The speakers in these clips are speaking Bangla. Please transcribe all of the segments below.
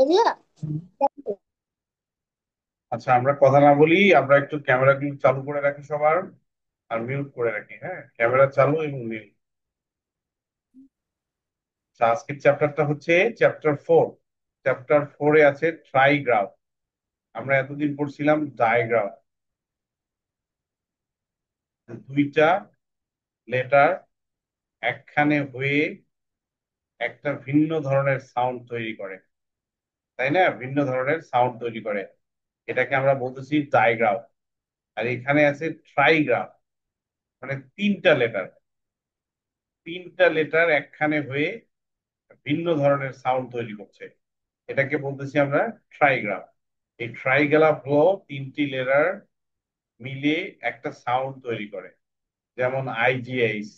এগুলো। আচ্ছা, আমরা কথা না বলি, আমরা একটু ক্যামেরা গুলো চালু করে রাখি সবার, আর মিউট করে রাখি। হ্যাঁ, ক্যামেরা চালু এবং মিউট। আচ্ছা, আজকের চ্যাপ্টারটা হচ্ছে চ্যাপ্টার 4। চ্যাপ্টার 4-এ আছে ট্রাইগ্রাফ। আমরা এতদিন পড়ছিলাম ডায়াগ্রাম। দুইটা লেটার একখানে হয়ে একটা ভিন্ন ধরনের সাউন্ড তৈরি করে, তাই না? ভিন্ন ধরনের সাউন্ড তৈরি করে, এটাকে আমরা বলতেছি ডায়াগ্রাফ। আর এখানে আছে ট্রাইগ্রাফ, মানে তিনটা লেটার একখানে হয়ে ভিন্ন ধরনের সাউন্ড তৈরি করছে, এটাকে বলতেছি আমরা ট্রাইগ্রাফ। এই ট্রাইগ্রাফ হলো তিনটি লেটার মিলে একটা সাউন্ড তৈরি করে। যেমন আইজিএইচ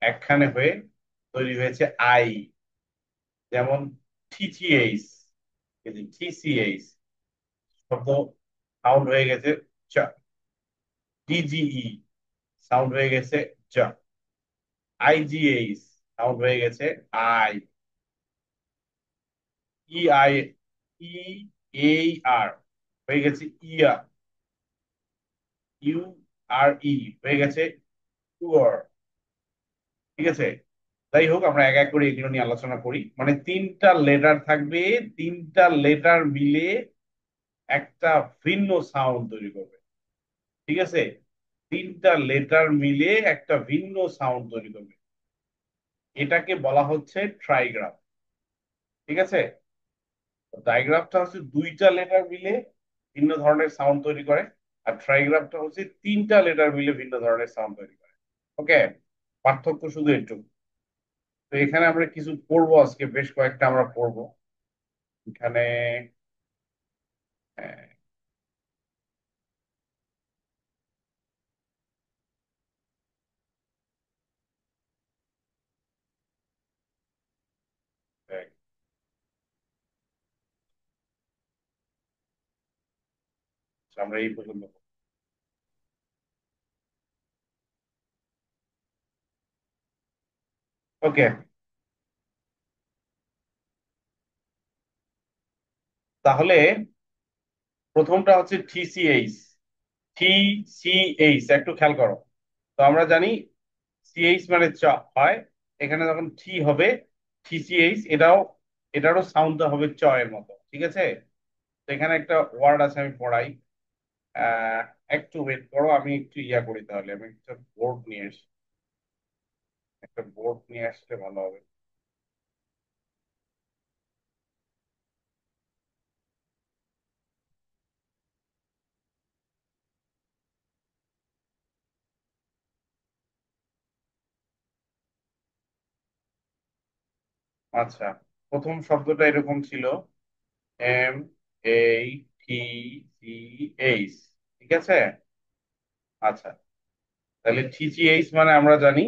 একখানে হয়ে তৈরি হয়েছে আই। যেমন টিটিএইচ, টিসিএইচ শব্দ সাউন্ড হয়ে গেছে চ। ডিজিই সাউন্ড হয়ে গেছে জ। আইজিএইচ সাউন্ড হয়ে গেছে আই। ইআই, ই এই আর হয়ে গেছে ইয়া। ইউ আর ই হয়ে গেছে ইউর। ঠিক আছে? যাই হোক, আমরা এক এক করে এগুলো নিয়ে আলোচনা করি। মানে তিনটা লেটার থাকবে, তিনটা লেটার মিলে একটা ভিন্ন সাউন্ড তৈরি করবে। ঠিক আছে? তিনটা লেটার মিলে একটা ভিন্ন সাউন্ড তৈরি করবে, এটাকে বলা হচ্ছে ট্রাইগ্রাফ। ঠিক আছে? ডাইগ্রাফটা হচ্ছে দুইটা লেটার মিলে ভিন্ন ধরনের সাউন্ড তৈরি করে, আর ট্রাইগ্রাফটা হচ্ছে তিনটা লেটার মিলে ভিন্ন ধরনের সাউন্ড তৈরি করে। ওকে, পার্থক্য শুধু একটু। তো এখানে আমরা কিছু পড়বো, আজকে বেশ কয়েকটা আমরা পড়বো এখানে। আহ, আমরা এই পর্যন্ত। ওকে, তাহলে প্রথমটা হচ্ছে টিসিএইচ। টিসিএইচ একটু খেয়াল করো। তো আমরা জানি সিএইচ মানে চ হয়, এখানে যখন টি হবে টিসিএইচ, এটারও সাউন্ডটা হবে চ এর মতো। ঠিক আছে? তো এখানে একটা ওয়ার্ড আছে, আমি পড়াই। আহ একটু ওয়েট করো, আমি একটু ইয়া করি, তাহলে আমি একটা বোর্ড নিয়ে আসি। একটা বোর্ড নিয়ে আসলে ভালো হবে। আচ্ছা, প্রথম শব্দটা এরকম ছিল, এম এই টি সি এইচ। ঠিক আছে? আচ্ছা, তাহলে টিচিএইচ মানে আমরা জানি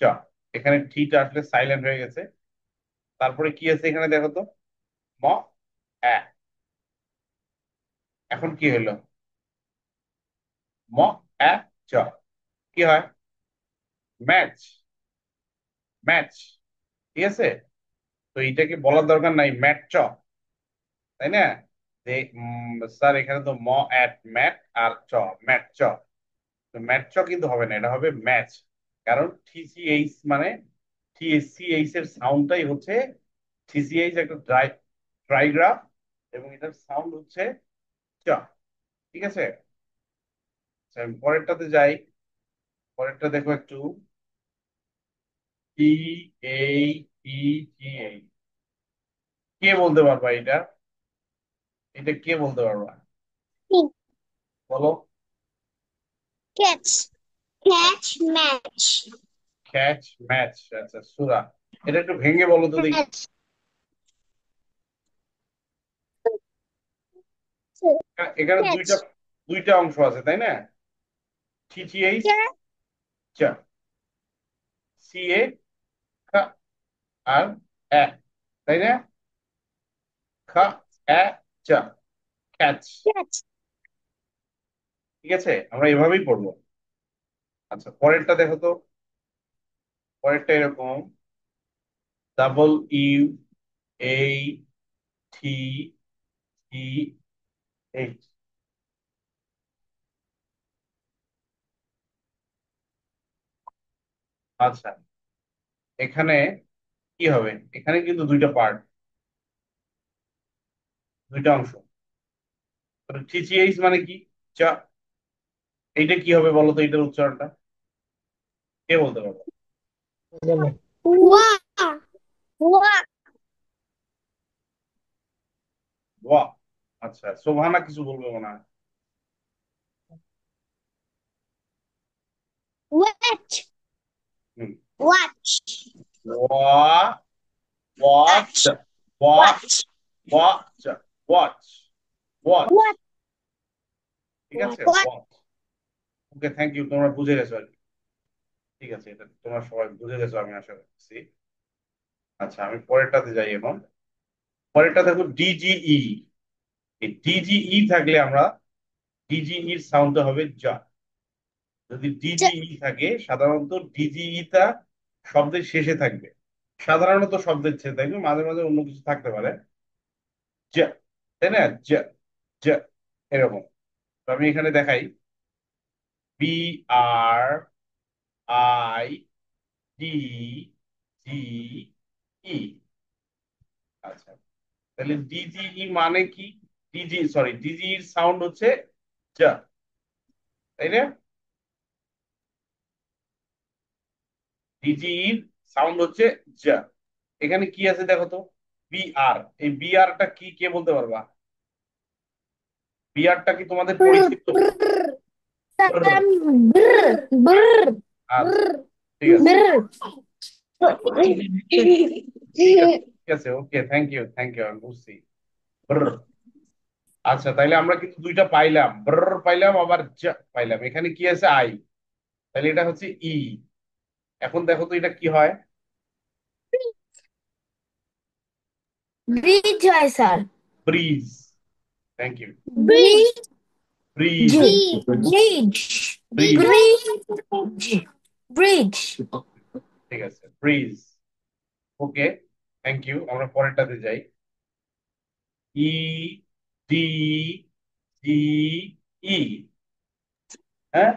চ। এখানে টিটা আসলে সাইলেন্ট হয়ে গেছে। তারপরে কি আছে এখানে দেখো তো, ম আ। এখন কি হলো? ম আ চ, কি হয়? Match, match. ঠিক আছে? তো এইটাকে বলার দরকার নাই ম্যাট চ, তাই না? যে স্যার এখানে তো ম অ্যাট ম্যাট আর চ, ম্যাট চ। তো ম্যাট চ কিন্তু হবে না, এটা হবে ম্যাচ। কারণ টিসিএইচ মানে টিএসসিএইচ এর সাউন্ডটাই হচ্ছে, টিসিএইচ একটা ট্রাইগ্রাফ, এবং এটার সাউন্ড হচ্ছে চ। ঠিক আছে? আচ্ছা, আমি পরেরটাতে যাই। পরেরটা দেখো একটু, টি এই টি টি এই। কে বলতে পারবা এটা? এটা কে বলতে পারবা? বলো। Catch, catch match. Catch match, আচ্ছা সুরা। এটা একটু ভেঙে বলো তো দেখি। ম্যাচ, এখানে ক্যাচ, দুইটা দুইটা অংশ আছে, তাই না? টিটিএইচ চ, সি এ খ আর এ, তাই না? খ এ চ, ক্যাচ। ক্যাচ। ঠিক আছে, আমরা এভাবেই পড়বো। আচ্ছা, পরেরটা দেখো তো। পরেরটা এরকম, ডাবল ইউ এই টি ই এইচ। আচ্ছা, এখানে কি হবে? এখানে কিন্তু দুইটা পার্ট, দুইটা অংশ। টিচিএইচ মানে কি? চা। এইটা কি হবে বলো তো, এইটার উচ্চারণটা কে বলতে পারবে? Wa. Wa. ওয়া। আচ্ছা, শোভানা কিছু বলবে মনে হয়। Watch. হুম। Watch. ওয়া, watch, Watch. Watch, Watch. Watch, watch, watch. What? ঠিক আছে, What? Watch. Okay, thank you, তোমরা বুঝে গেছো আর কি। ঠিক আছে, এটা তোমরা সবাই বুঝে গেছো আমি আশা করছি। আচ্ছা, আমি পরেরটাতে যাই এখন। পরেরটা দেখো ডিজিই। এই ডিজিই থাকলে আমরা, ডিজিই এর সাউন্ডটা হবে যা। যদি ডিজিই থাকে, সাধারণত ডিজিই টা শব্দের শেষে থাকবে। সাধারণত শব্দের শেষে থাকবে, মাঝে মাঝে অন্য কিছু থাকতে পারে। যা, তাই না? যা, যা, এরকম। তো আমি এখানে দেখাই, B R I D G E. আচ্ছা, তাহলে ডিজিই মানে কি? ডিজি এর সাউন্ড হচ্ছে যা, তাই না? ডিজি এর সাউন্ড হচ্ছে যা। এখানে কি আছে দেখো তো, বি আর। এই বি আরটা কি, কে বলতে পারবা? বি আরটা কি তোমাদের Brr, পরিচিত? brr. ব্রর। Brr, brr, আচ্ছা, brr, ঠিক আছে, brr. ঠিক আছে, ঠিক আছে, ওকে, থ্যাংক ইউ, থ্যাংক ইউ, আমি বুঝছি। ব্রর। আচ্ছা, তাইলে আমরা কিন্তু দুইটা পাইলাম, ব্রর পাইলাম, আবার যা পাইলাম। এখানে কি আছে? আই। তাহলে এটা হচ্ছে ই। এখন দেখো তো এটা কি হয়? ব্রিজ হয় sir. Bridge. Thank you. Bridge. Bridge, bridge, bridge. Bridge, bridge. ঠিক আছে, ব্রিজ। Okay, thank you. আমরা পরেরটাতে যাই। E D G E. হ্যাঁ।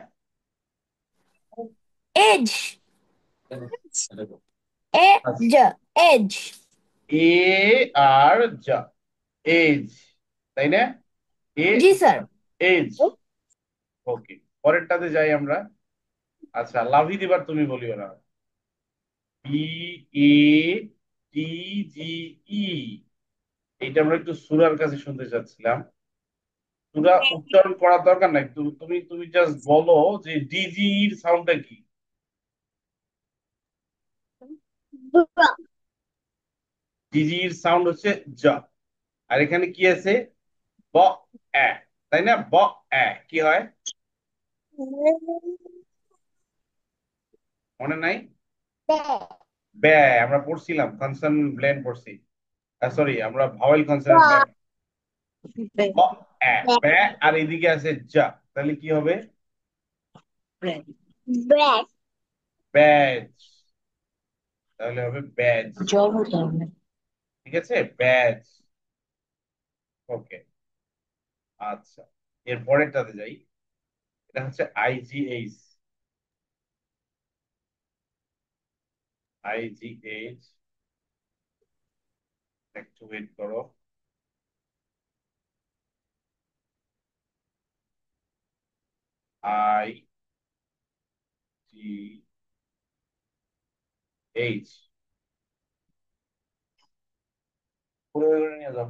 এজ, আচ্ছা, এজ, এজ। এ আর যা, এজ, তাই না? এ জি স্যার। এজ। ওকে, পরেরটাতে যাই আমরা। আচ্ছা, লাভি দিবার তুমি বলিও না। বি এ টি জি ই। এইটা আমরা একটু সুরার কাছে শুনতে চাচ্ছিলাম। সুরা উচ্চারণ করার দরকার নাই, তুমি তুমি জাস্ট বলো যে ডিজি এর সাউন্ডটা কি। Bra. ডিজি এর সাউন্ড হচ্ছে জ। আর এখানে কি আছে? ব, এ, তাই না? ব, এ কি হয় মনে নাই? ব্যা, আমরা পড়ছিলাম কনসোনেন্ট ব্লেন্ড পড়ছি। সরি, আমরা ভাওয়েল কনসোনেন্ট Bra. ব্লেন্ড। ব, এ, ব্যা, আর এদিকে আছে যা, তাহলে কি হবে? Bread. ব্যাজ। তাহলে হবে ব্যাজ। ঠিক আছে, ব্যাজ। ওকে। আচ্ছা, এর পরেরটাতে যাই। এটা হচ্ছে আইজিএইচ। আইজিএইচ, একটু ওয়েট করো। আই জি এইচ, পুরো করে নিয়ে যাও।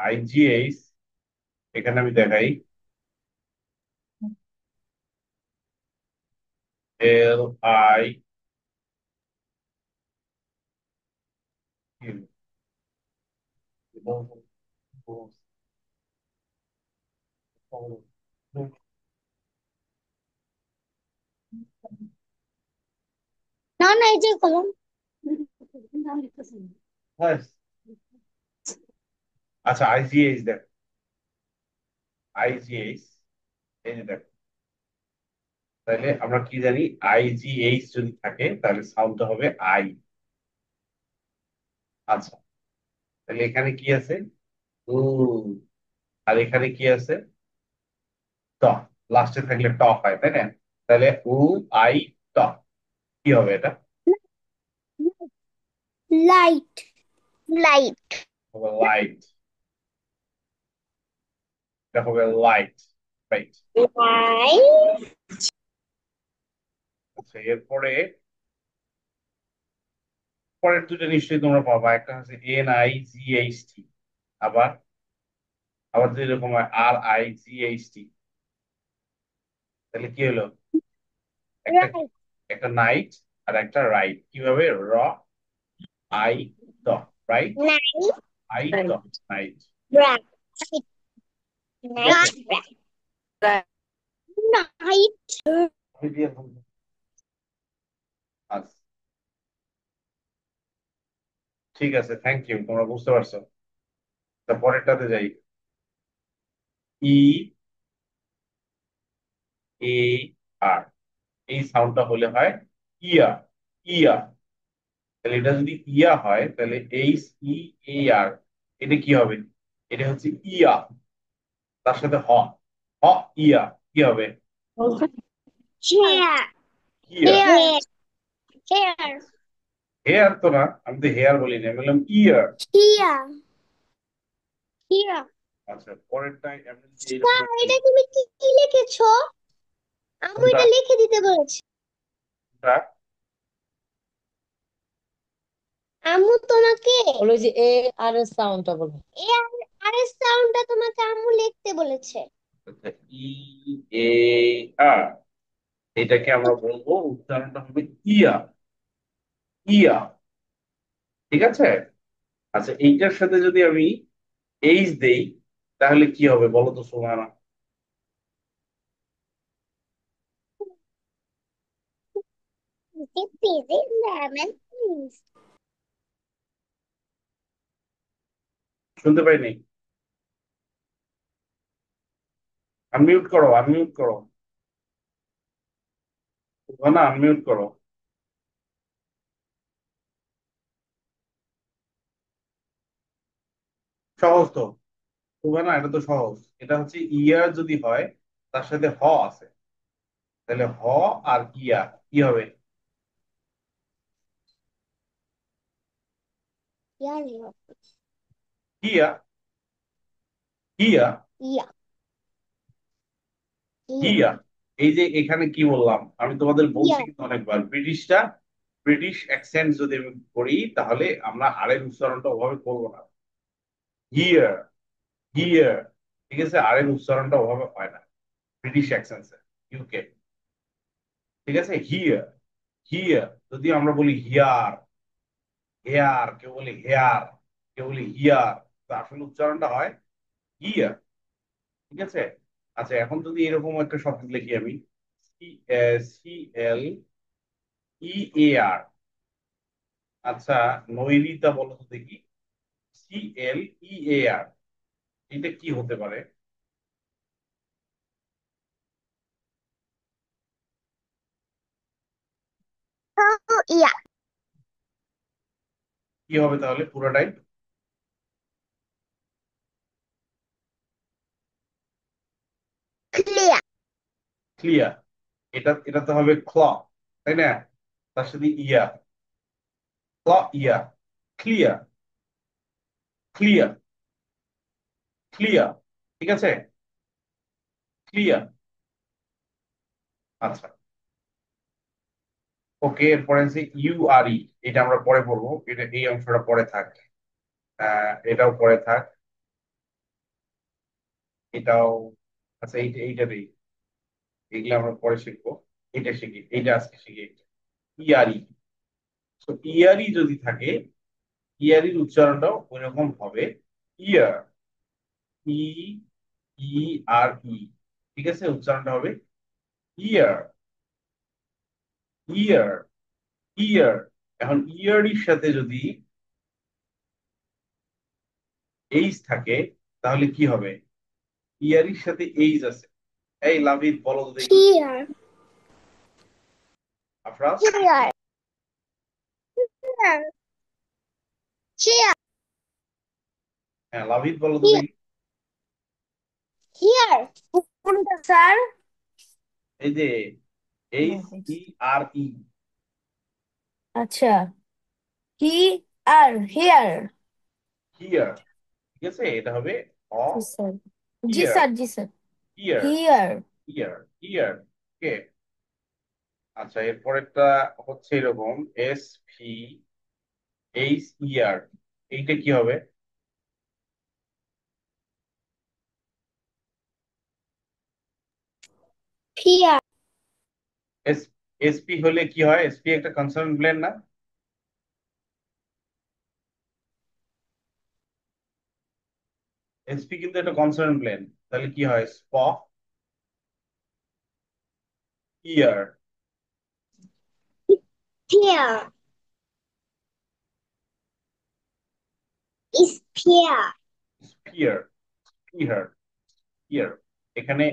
আইজিএইচ, এখানে আমি দেখাই, এল আই No, no, এই যে কলম। আচ্ছা, আইজিএইচ দেখ, আইজিএইচ, এই যে দেখ, তাহলে আমরা কি জানি, IGH যদি থাকে তাহলে সাউন্ডটা হবে আই। আচ্ছা, তাহলে এখানে কি আছে, উ, আর এখানে কি আছে, ট। লাস্টে থাকলে ট হয়, তাই না? তাহলে আই ট, কি হবে এটা? লাইট লাইট হবে লাইট। এটা হবে লাইট, রাইট। লাইট আচ্ছা, এরপরে পরের দুটো নিশ্চয়ই তোমরা পাবা। একটা হচ্ছে NIGHT, আবার আবার যদি এরকম হয় RIGHT, তাহলে কি হলো? একটা রাইট একটা নাইট আর একটা রাইট। কিভাবে? র আই ট, রাইট, নাইট আই ট, নাইট। ব্রাইট ঠিক আছে। নাইট আচ্ছা, ঠিক আছে, থ্যাংক ইউ, তোমরা বুঝতে পারছো। তা পরেরটাতে যাই। EAR, এই সাউন্ডটা হলে হয় ইয়া, ইয়া। তাহলে এটা যদি ইয়া হয় তাহলে HEAR, এটা কি হবে? এটা হচ্ছে ইয়া, তার সাথে হ ইয়া, কি হবে? চেয়ার ইয়া। হেয়ার হেয়ার তো না, আমি তো হেয়ার বলি না, আমি বললাম ইয়ার। হিয়া হিয়া আচ্ছা, পরেরটাই এমন যে এরকম একটা এটা তুমি কি কি লিখেছো? আম্মু কোনটা? এটা লিখে দিতে বলেছে। কোনটা? আম্মু তোমাকে বলো যে এ আর এর সাউন্ডটা বলো। এ আর এর সাউন্ডটা তোমাকে আম্মু লিখতে বলেছে। EAR, এটাকে আমরা বলবো, উচ্চারণটা হবে ইয়া, ইয়া। ঠিক আছে। আচ্ছা, এইটার সাথে যদি আমি দেই তাহলে কি হবে বলো তো সুমানা? লেমন শুনতে পাইনি। আনমিউট করো, আনমিউট করো, সুমানা আনমিউট করো। সহজ তো সুমানা, এটা তো সহজ। এটা হচ্ছে ইয়ার যদি হয় তার সাথে আছে, তাহলে আর ইয়া, কি হবে? ইয়ার ইয়া, ইয়া, ইয়া ইয়া ইয়া। এই যে এখানে কি বললাম, আমি তোমাদের ইয়া বলছি কিন্তু অনেকবার, ব্রিটিশ অ্যাকসেন্ট যদি আমি করি তাহলে আমরা আরের উচ্চারণটা ওভাবে করবো না। হিয়ার, হিয়ার, ঠিক আছে, আরের উচ্চারণটা ওভাবে হয় না ব্রিটিশ অ্যাকসেন্টে, ইউকে। ঠিক আছে, হিয়ার, হিয়ার। যদি আমরা বলি হিয়ার, হেয়ার, কেউ বলি হেয়ার, কেউ বলি হিয়ার, তো আসলে উচ্চারণটা হয় হিয়ার। ঠিক আছে। আচ্ছা, এখন যদি এরকম একটা শব্দ লিখি আমি, CLEAR। আচ্ছা, নৈরিতা বলো তো দেখি, CLEAR, এটা কি হতে পারে? ইয়া কি হবে তাহলে পুরোটাই? Clear clear. এটা তো হবে ক্ল, তাই না? তার সাথে ইয়া, ক্ল ইয়া, ক্লিয়ার, ক্লিয়ার, ক্লিয়ার। ঠিক আছে, ক্লিয়ার। আচ্ছা, ওকে, এরপরে আছে URE। এটা আমরা পরে পড়বো, এটা এই অংশটা পরে থাক। এটাও পরে থাক, এটাও। আচ্ছা, এইটা দেই, এগুলো আমরা পরে শিখবো। এটা শিখি, এইটা আজকে শিখি। ইয়ারি, তো ইয়ারি যদি থাকে, ইয়ারির উচ্চারণটাও ওইরকম হবে, ইয়ার, ই ই আর ই। ঠিক আছে, উচ্চারণটা হবে ইয়ার, ইয়ার, ইয়ার। এখন ইয়ারির সাথে যদি এইচ থাকে তাহলে কি হবে? ইয়ারির সাথে এইচ আছে। এই লাভিদ বলো তো দেখি। Clear Afraz? Here. Here. Here. হ্যাঁ, লাভিত বলো তো দেখি। Here. কোনটা স্যার? এই যে এইচ ই আর ই। আচ্ছা, হি আর হিয়ার। হিয়ার, ঠিক আছে, এটা হবে অ জি স্যার। জি হিয়ার। স্যার, জি sir. Here, here. Here, here. Okay. আচ্ছা, এরপরেরটা হচ্ছে এরকম, S V H E R. এইটা কি হবে? ফিয়ার। এস এসপি হলে কি হয়? এসপি একটা কনসোনেন্ট প্লেন না? এসপি কিন্তু একটা কনসোনেন্ট প্লেন, তাহলে কি হয়? Sphere. Fear. Sphere. Sphere, sphere, sphere. এখানে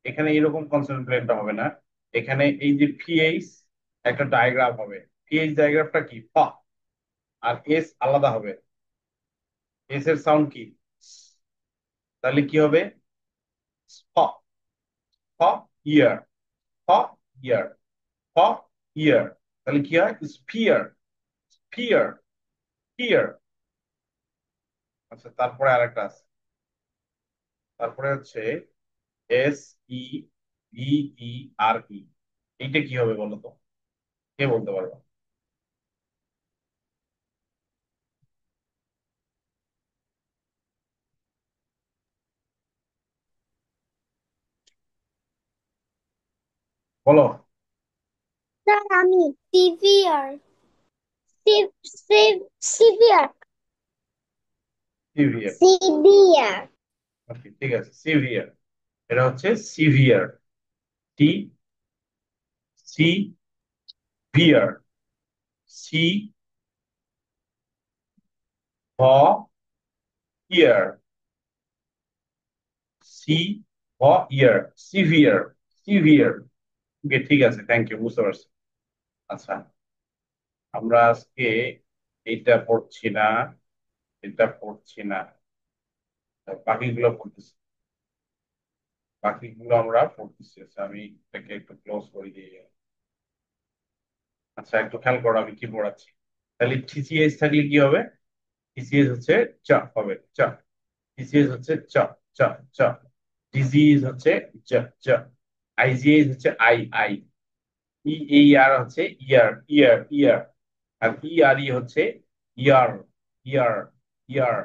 এখানে এরকম কনসোনেন্ট প্লেনটা হবে না। এখানে এই যে পিএইচ একটা ডায়াগ্রাম হবে। পিএইচ ডায়াগ্রামটা কি? ফ। আর এস আলাদা হবে। এস এর সাউন্ড কি? তাহলে কি হবে? ফ, ফ ইয়ার, ফ ইয়ার, ফ ইয়ার। তাহলে কি হয়? Spear, sphere, spear. আচ্ছা, তারপরে আরেকটা আছে। তারপরে হচ্ছে এস ই ভি ই আর ই। এইটা কি হবে বলো তো? কে বলতে পারবে? বলো। স্যার আমি সিভিয়ার। সিভিয়ার। সিভিয়ার। সিভিয়ার। ওকে, ঠিক আছে, সিভিয়ার। এটা হচ্ছে সিভিয়ার। টি সিভিয়ার। সি ভ ইয়ার, সি ভ ইয়ার, সিভিয়ার, সিভিয়ার। ওকে, ঠিক আছে, থ্যাংক ইউ, বুঝতে পারছি। আচ্ছা, আমরা আজকে এইটা পড়ছি না, এটা পড়ছি না, বাকিগুলো পড়তেছি। বাকিগুলো আমরা পড়তেছি। আচ্ছা, আমি এটাকে একটু ক্লোজ করে দিই। আচ্ছা, একটু খেয়াল করো আমি কি পড়াচ্ছি। তাহলে টিসিএস থাকলে কি হবে? টিসিএস হচ্ছে চ হবে, চ। টিসিএস হচ্ছে চ, চ, চ। ডিজিএস হচ্ছে চ, চ। আইজিএস হচ্ছে আই, আই। ই এই আর হচ্ছে ইয়ার, ইয়ার, ইয়ার। আর ই আর ই হচ্ছে ইয়ার, ইয়ার, ইয়ার।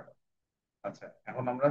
আচ্ছা, এখন আমরা